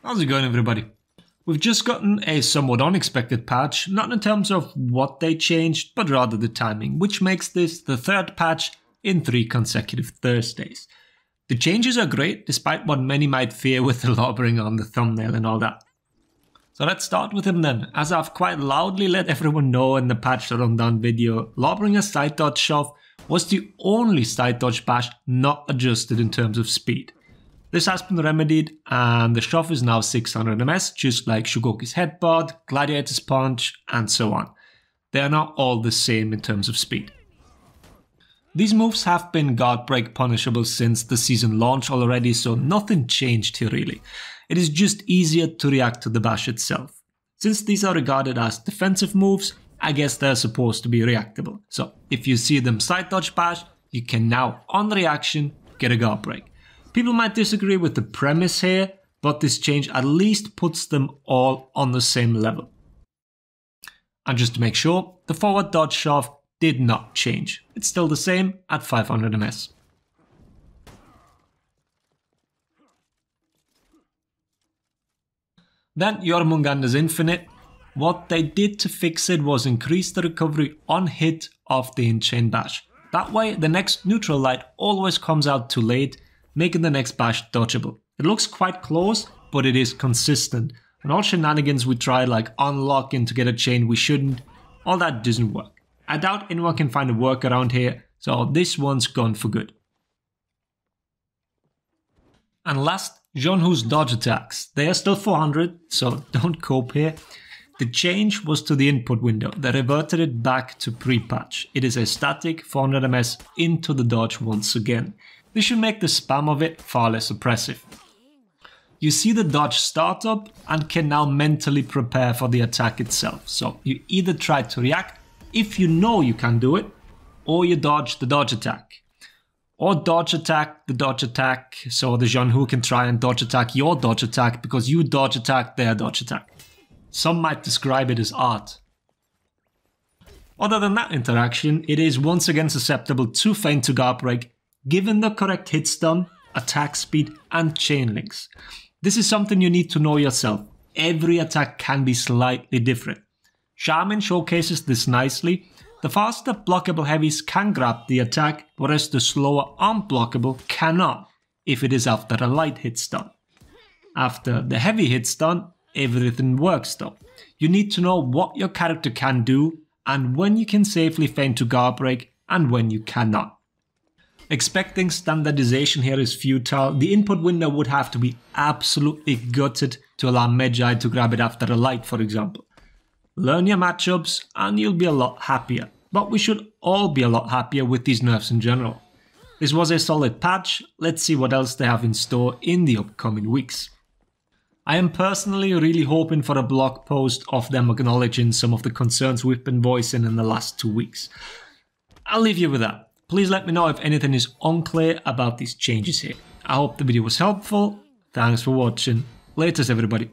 How's it going, everybody? We've just gotten a somewhat unexpected patch, not in terms of what they changed, but rather the timing, which makes this the third patch in 3 consecutive Thursdays. The changes are great, despite what many might fear with the Lawbringer on the thumbnail and all that. So let's start with him then. As I've quite loudly let everyone know in the patch rundown video, Lawbringer's side dodge shove was the only side dodge bash not adjusted in terms of speed. This has been remedied and the shove is now 600 ms, just like Shugoki's headbutt, Gladiator's punch and so on. They are not all the same in terms of speed. These moves have been guard break punishable since the season launch already, so nothing changed here really. It is just easier to react to the bash itself. Since these are regarded as defensive moves, I guess they're supposed to be reactable. So if you see them side dodge bash, you can now on reaction get a guard break. People might disagree with the premise here, but this change at least puts them all on the same level. And just to make sure, the forward dodge shove did not change. It's still the same at 500 ms. Then Jormungandr's Infinite. What they did to fix it was increase the recovery on hit of the in-chain bash. That way the next neutral light always comes out too late, making the next bash dodgeable. It looks quite close, but it is consistent. And all shenanigans we tried, like unlocking to get a chain we shouldn't, all that doesn't work. I doubt anyone can find a workaround here, so this one's gone for good. And last, Zhanhu's dodge attacks. They are still 400, so don't cope here. The change was to the input window. They reverted it back to pre-patch. It is a static 400 ms into the dodge once again. This should make the spam of it far less oppressive. You see the dodge start up and can now mentally prepare for the attack itself. So you either try to react if you know you can do it, or you dodge the dodge attack. Or dodge attack the dodge attack, so the Zhanhu can try and dodge attack your dodge attack because you dodge attack their dodge attack. Some might describe it as art. Other than that interaction, it is once again susceptible to feint to guard break, given the correct hit stun, attack speed and chain links. This is something you need to know yourself. Every attack can be slightly different. Shaman showcases this nicely. The faster blockable heavies can grab the attack, whereas the slower unblockable cannot if it is after a light hit stun. After the heavy hit stun, everything works though. You need to know what your character can do and when you can safely feint to guard break and when you cannot. Expecting standardization here is futile. The input window would have to be absolutely gutted to allow Magi to grab it after a light, for example. Learn your matchups and you'll be a lot happier. But we should all be a lot happier with these nerfs in general. This was a solid patch. Let's see what else they have in store in the upcoming weeks. I am personally really hoping for a blog post of them acknowledging some of the concerns we've been voicing in the last 2 weeks. I'll leave you with that. Please let me know if anything is unclear about these changes here. I hope the video was helpful. Thanks for watching. Laters, everybody.